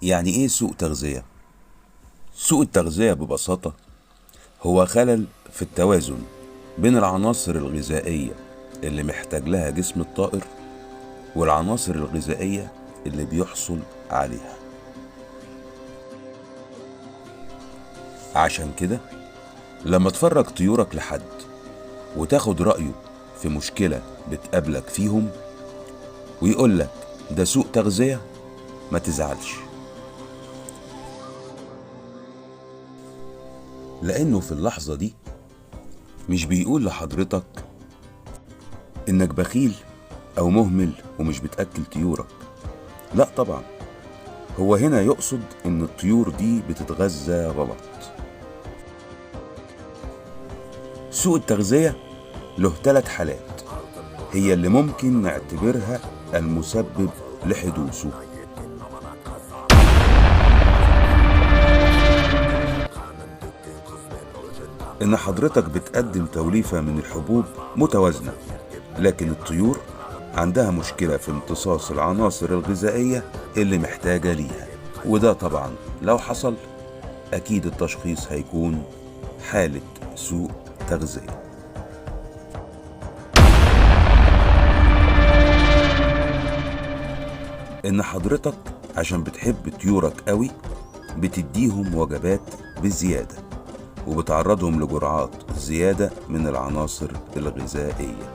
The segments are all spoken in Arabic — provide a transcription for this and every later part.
يعني ايه سوء تغذية؟ سوء التغذية ببساطة هو خلل في التوازن بين العناصر الغذائية اللي محتاج لها جسم الطائر والعناصر الغذائية اللي بيحصل عليها. عشان كده لما تفرج طيورك لحد وتاخد رأيه في مشكلة بتقابلك فيهم ويقولك ده سوء تغذية، ما تزعلش، لأنه في اللحظة دي مش بيقول لحضرتك إنك بخيل أو مهمل ومش بتأكل طيورك. لا طبعا، هو هنا يقصد إن الطيور دي بتتغذى غلط. سوء التغذية له 3 حالات هي اللي ممكن نعتبرها المسبب لحدوثه. إن حضرتك بتقدم توليفة من الحبوب متوازنة، لكن الطيور عندها مشكلة في امتصاص العناصر الغذائية اللي محتاجة ليها، وده طبعا لو حصل أكيد التشخيص هيكون حالة سوء تغذية. إن حضرتك عشان بتحب طيورك قوي بتديهم وجبات بزيادة وبتعرضهم لجرعات زيادة من العناصر الغذائية،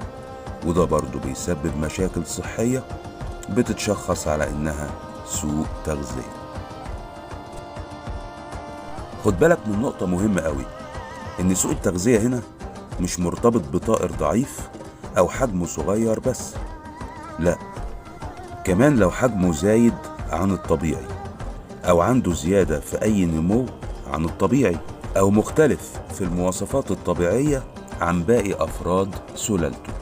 وده برضو بيسبب مشاكل صحية بتتشخص على إنها سوء تغذية. خد بالك من نقطة مهمة قوي، إن سوء التغذية هنا مش مرتبط بطائر ضعيف أو حجمه صغير بس، لا، كمان لو حجمه زايد عن الطبيعي أو عنده زيادة في أي نمو عن الطبيعي أو مختلف في المواصفات الطبيعية عن باقي أفراد سلالته.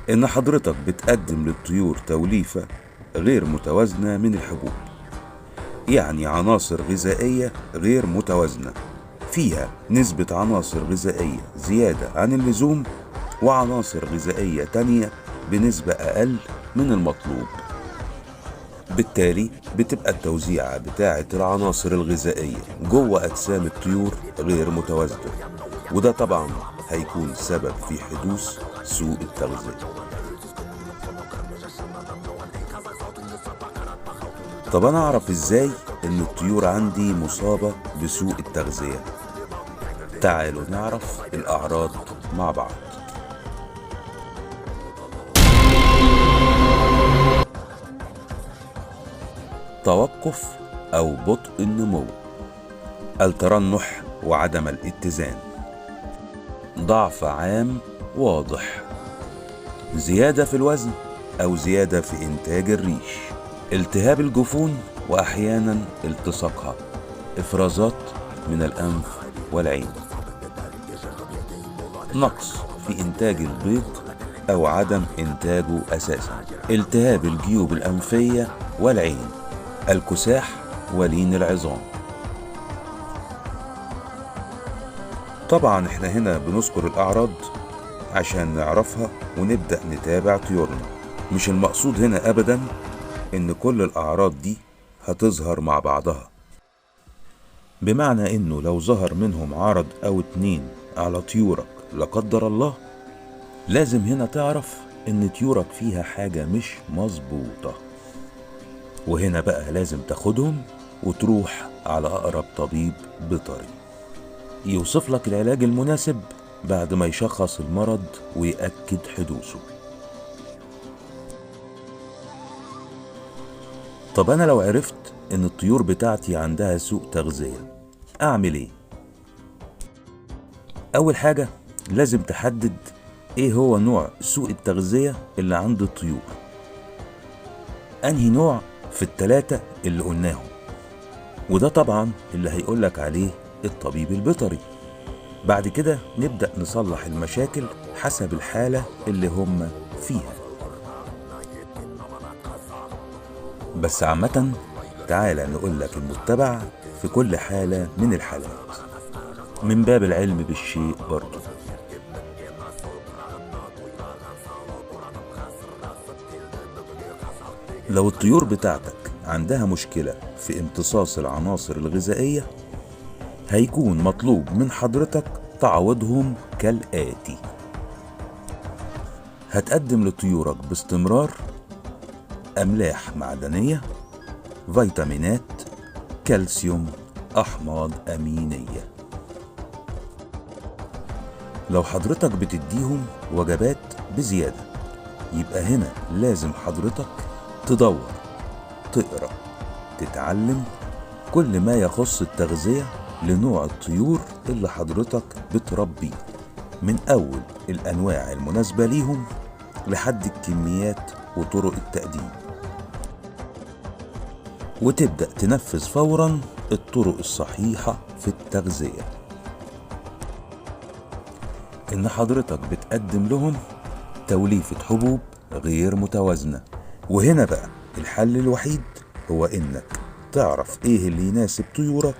إن حضرتك بتقدم للطيور توليفة غير متوازنة من الحبوب، يعني عناصر غذائية غير متوازنة، فيها نسبة عناصر غذائية زيادة عن اللزوم وعناصر غذائية تانية بنسبة أقل من المطلوب. بالتالي بتبقى التوزيعة بتاعة العناصر الغذائية جوه أجسام الطيور غير متوازنة، وده طبعا هيكون سبب في حدوث سوء التغذية. طب أنا أعرف إزاي إن الطيور عندي مصابة بسوء التغذية؟ تعالوا نعرف الأعراض مع بعض. توقف أو بطء النمو، الترنح وعدم الاتزان، ضعف عام واضح، زيادة في الوزن أو زيادة في إنتاج الريش، التهاب الجفون وأحيانا التصاقها، إفرازات من الأنف والعين، نقص في إنتاج البيض أو عدم إنتاجه أساسا، التهاب الجيوب الأنفية والعين، الكساح ولين العظام. طبعا احنا هنا بنذكر الأعراض عشان نعرفها ونبدأ نتابع طيورنا، مش المقصود هنا أبدا إن كل الأعراض دي هتظهر مع بعضها، بمعنى إنه لو ظهر منهم عرض أو 2 على طيورك لا قدر الله، لازم هنا تعرف إن طيورك فيها حاجة مش مظبوطة، وهنا بقى لازم تاخدهم وتروح على أقرب طبيب بيطري. يوصف لك العلاج المناسب بعد ما يشخص المرض ويأكد حدوثه. طب أنا لو عرفت إن الطيور بتاعتي عندها سوء تغذية أعمل إيه؟ أول حاجة لازم تحدد إيه هو نوع سوء التغذية اللي عند الطيور، أنهي نوع في ال3 اللي قلناهم، وده طبعا اللي هيقولك عليه الطبيب البيطري. بعد كده نبدأ نصلح المشاكل حسب الحالة اللي هم فيها. بس عامة تعالى نقولك المتبع في كل حالة من الحالات من باب العلم بالشيء برضو. لو الطيور بتاعتك عندها مشكلة في امتصاص العناصر الغذائية هيكون مطلوب من حضرتك تعوضهم كالآتي: هتقدم لطيورك باستمرار أملاح معدنية، فيتامينات، كالسيوم، أحماض أمينية. لو حضرتك بتديهم وجبات بزيادة يبقى هنا لازم حضرتك تدور، تقرأ، تتعلم كل ما يخص التغذية لنوع الطيور اللي حضرتك بتربيه، من أول الأنواع المناسبة ليهم لحد الكميات وطرق التقديم، وتبدأ تنفذ فورا الطرق الصحيحة في التغذية. إن حضرتك بتقدم لهم توليفة حبوب غير متوازنة، وهنا بقى الحل الوحيد هو إنك تعرف إيه اللي يناسب طيورك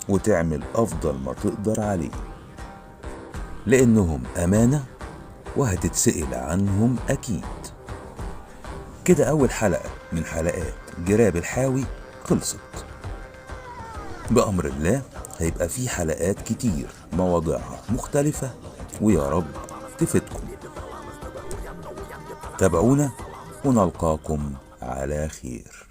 وتعمل أفضل ما تقدر عليه، لأنهم أمانة وهتتسأل عنهم أكيد. كده أول حلقة من حلقات جراب الحاوي خلصت. بأمر الله هيبقى في حلقات كتير مواضيعها مختلفة، ويا رب تفيدكم. تابعونا ونلقاكم على خير.